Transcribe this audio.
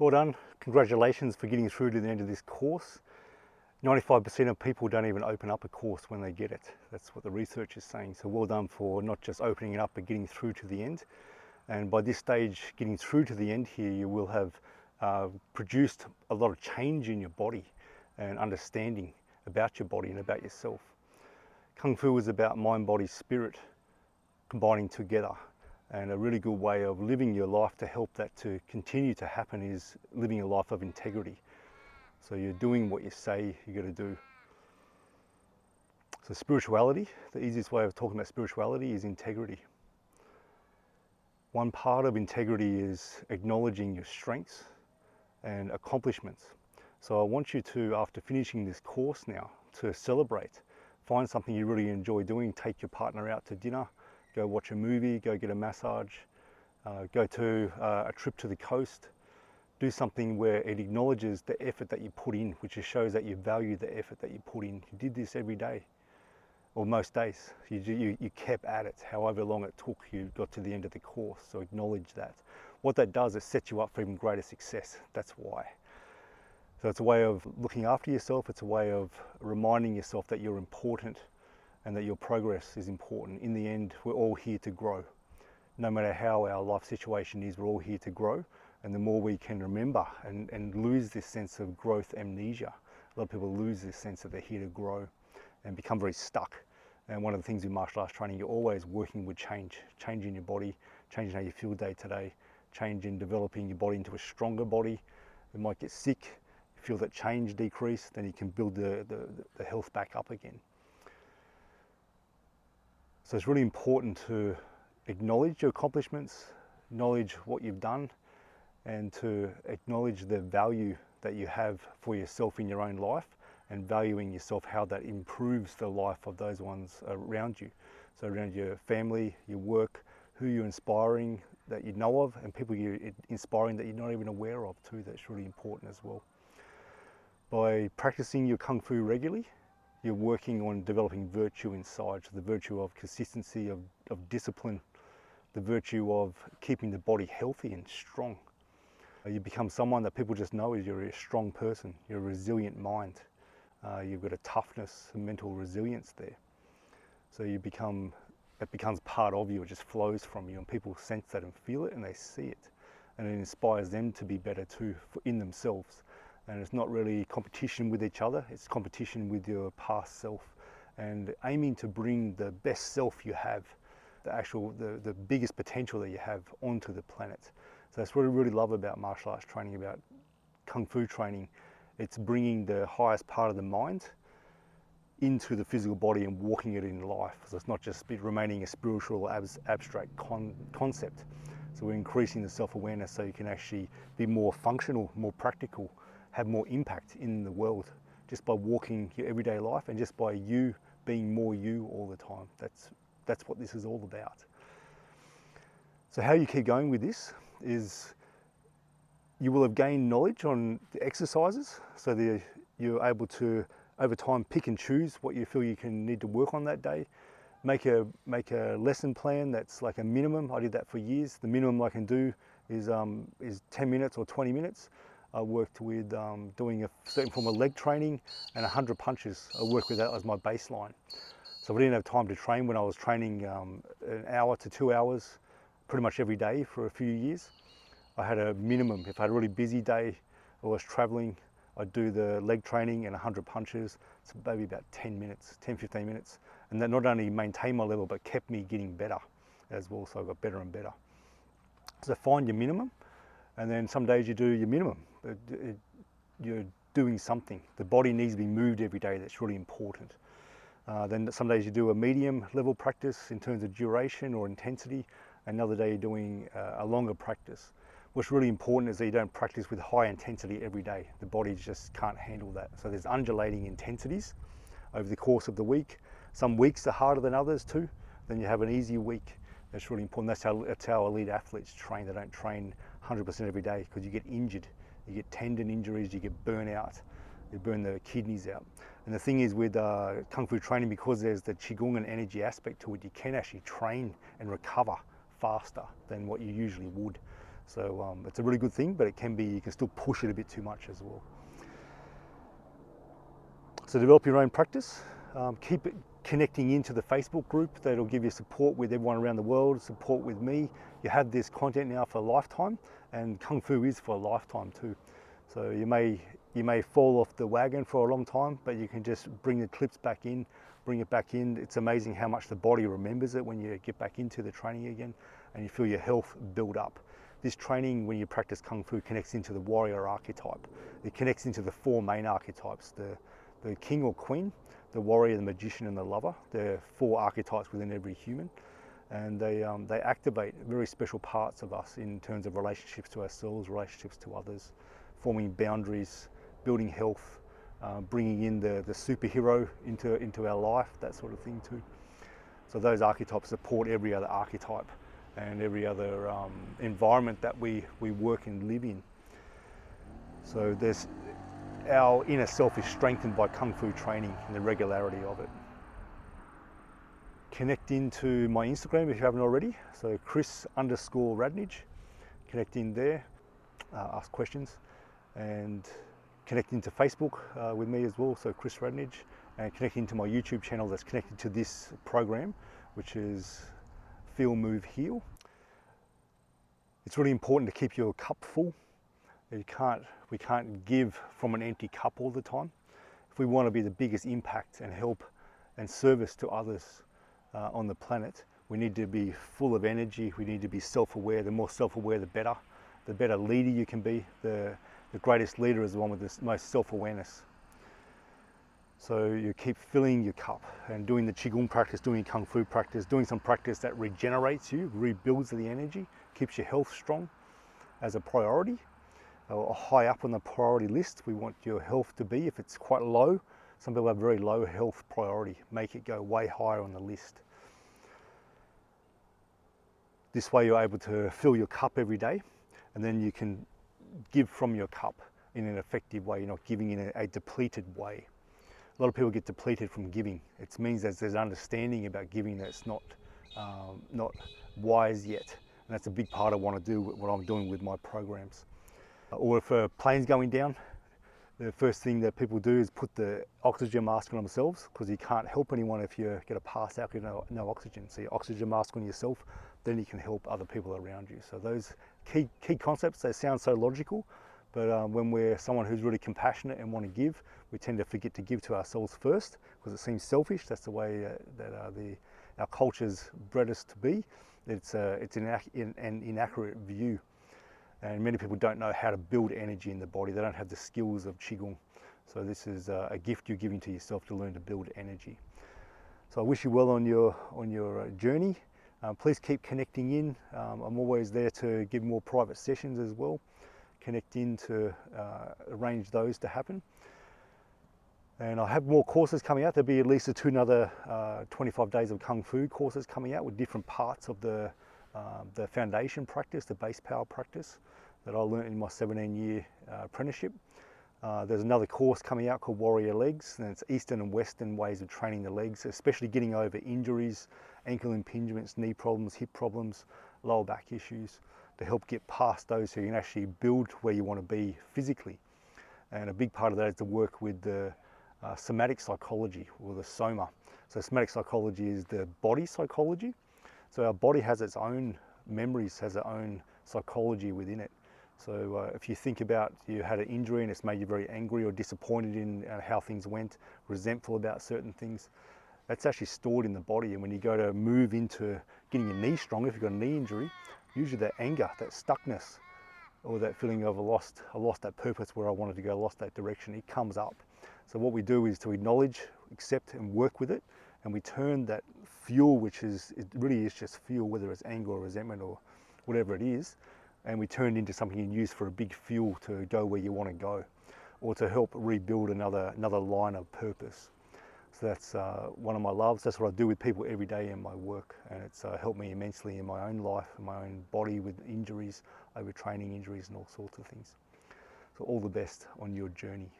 Well done. Congratulations for getting through to the end of this course. 95% of people don't even open up a course when they get it. That's what the research is saying. So well done for not just opening it up, but getting through to the end. And by this stage, getting through to the end here, you will have produced a lot of change in your body and understanding about your body and about yourself. Kung Fu is about mind, body, spirit combining together. And a really good way of living your life to help that to continue to happen is living a life of integrity. So you're doing what you say you're going to do. So spirituality, the easiest way of talking about spirituality is integrity. One part of integrity is acknowledging your strengths and accomplishments. So I want you to, after finishing this course now, to celebrate. Find something you really enjoy doing, take your partner out to dinner, go watch a movie, go get a massage, go to a trip to the coast. Do something where it acknowledges the effort that you put in, which just shows that you value the effort that you put in. You did this every day, or most days. You kept at it, however long it took you got to the end of the course, so acknowledge that. What that does is set you up for even greater success, that's why. So it's a way of looking after yourself, it's a way of reminding yourself that you're important and that your progress is important. In the end, we're all here to grow. No matter how our life situation is, we're all here to grow. And the more we can remember and lose this sense of growth amnesia. A lot of people lose this sense that they're here to grow and become very stuck. And one of the things in martial arts training, you're always working with change. Change in your body, changing how you feel day to day, change in developing your body into a stronger body. You might get sick, you feel that change decrease, then you can build the health back up again. So it's really important to acknowledge your accomplishments, acknowledge what you've done, and to acknowledge the value that you have for yourself in your own life and valuing yourself, how that improves the life of those ones around you. So around your family, your work, who you're inspiring that you know of, and people you're inspiring that you're not even aware of too. That's really important as well. By practicing your Kung Fu regularly, you're working on developing virtue inside, so the virtue of consistency, of discipline, the virtue of keeping the body healthy and strong. You become someone that people just know is you're a strong person, you're a resilient mind, you've got a toughness, a mental resilience there. So it becomes part of you, it just flows from you, and people sense that and feel it and they see it. And it inspires them to be better too in themselves. And it's not really competition with each other, it's competition with your past self and aiming to bring the best self you have, the biggest potential that you have onto the planet. So that's what I really love about martial arts training, about Kung Fu training. It's bringing the highest part of the mind into the physical body and walking it in life. So it's not just remaining a spiritual abstract concept. So we're increasing the self-awareness so you can actually be more functional, more practical, have more impact in the world just by walking your everyday life and just by you being more you all the time. That's what this is all about. So how you keep going with this is you will have gained knowledge on the exercises, so you're able to over time pick and choose what you feel you need to work on that day. Make a lesson plan that's like a minimum. I did that for years. The minimum I can do is 10 minutes or 20 minutes. I worked with doing a certain form of leg training and 100 punches. I worked with that as my baseline. So I didn't have time to train when I was training an hour to 2 hours pretty much every day for a few years. I had a minimum. If I had a really busy day or was traveling, I'd do the leg training and 100 punches. So maybe about 10 minutes, 10, 15 minutes. And that not only maintained my level, but kept me getting better as well. So I got better and better. So find your minimum. And then some days you do your minimum. You're doing something. The body needs to be moved every day. That's really important. Then some days you do a medium level practice in terms of duration or intensity. Another day you're doing a longer practice. What's really important is that you don't practice with high intensity every day. The body just can't handle that. So there's undulating intensities over the course of the week. Some weeks are harder than others too. Then you have an easy week. That's really important. That's how elite athletes train. They don't train 100% every day because you get injured. You get tendon injuries, you get burnout, you burn the kidneys out. And the thing is with Kung Fu training, because there's the Qigong and energy aspect to it, you can actually train and recover faster than what you usually would. So it's a really good thing, but it can be, you can still push it a bit too much as well. So develop your own practice. Keep it connecting into the Facebook group. That'll give you support with everyone around the world, support with me. You have this content now for a lifetime, and Kung Fu is for a lifetime too. So you may fall off the wagon for a long time, but you can just bring the clips back in, bring it back in. It's amazing how much the body remembers it when you get back into the training again, and you feel your health build up. This training, when you practice Kung Fu, connects into the warrior archetype. It connects into the 4 main archetypes, the king or queen, the warrior, the magician, and the lover. There are 4 archetypes within every human, and they activate very special parts of us in terms of relationships to ourselves, relationships to others, forming boundaries, building health, bringing in the superhero into our life, that sort of thing too. So those archetypes support every other archetype and every other environment that we work and live in. So our inner self is strengthened by Kung Fu training and the regularity of it. Connect into my Instagram if you haven't already. So Chris_Radnich. Connect in there, ask questions, and connect into Facebook with me as well. So Chris Radnich, and connect into my YouTube channel that's connected to this program, which is Feel, Move, Heal. It's really important to keep your cup full. We can't give from an empty cup all the time. If we want to be the biggest impact and help and service to others on the planet, we need to be full of energy. We need to be self-aware. The more self-aware, the better. The better leader you can be. The greatest leader is the one with the most self-awareness. So you keep filling your cup and doing the Qigong practice, doing Kung Fu practice, doing some practice that regenerates you, rebuilds the energy, keeps your health strong as a priority. High up on the priority list, we want your health to be. If it's quite low, some people have very low health priority, make it go way higher on the list. This way you're able to fill your cup every day, and then you can give from your cup in an effective way. You're not giving in a depleted way. A lot of people get depleted from giving. It means that there's understanding about giving that's not wise yet, and that's a big part I want to do, what I'm doing with my programs. Or if a plane's going down, the first thing that people do is put the oxygen mask on themselves, because you can't help anyone if you get a pass out with no oxygen. So your oxygen mask on yourself, then you can help other people around you. So those key concepts, they sound so logical, but when we're someone who's really compassionate and want to give, we tend to forget to give to ourselves first, because it seems selfish. That's the way our culture's bred us to be. It's an inaccurate view. And many people don't know how to build energy in the body. They don't have the skills of Qigong. So this is a gift you're giving to yourself to learn to build energy. So I wish you well on your journey. Please keep connecting in. I'm always there to give more private sessions as well. Connect in to arrange those to happen. And I have more courses coming out. There'll be at least another 25 days of Kung Fu courses coming out with different parts of the foundation practice, the base power practice that I learned in my 17-year apprenticeship. There's another course coming out called Warrior Legs, and it's Eastern and Western ways of training the legs, especially getting over injuries, ankle impingements, knee problems, hip problems, lower back issues, to help get past those so you can actually build where you want to be physically. And a big part of that is to work with the somatic psychology, or the soma. So somatic psychology is the body psychology. So our body has its own memories, has its own psychology within it. So if you think about, you had an injury and it's made you very angry or disappointed in how things went, resentful about certain things, that's actually stored in the body. And when you go to move into getting your knee strong, if you've got a knee injury, usually that anger, that stuckness, or that feeling of I lost that purpose where I wanted to go, lost that direction, it comes up. So what we do is to acknowledge, accept and work with it, and we turn that fuel, which is, it really is just fuel, whether it's anger or resentment or whatever it is, and we turn it into something you can use for a big fuel to go where you want to go, or to help rebuild another line of purpose. So that's one of my loves. That's what I do with people every day in my work, and it's helped me immensely in my own life, in my own body, with injuries, overtraining injuries and all sorts of things. So all the best on your journey.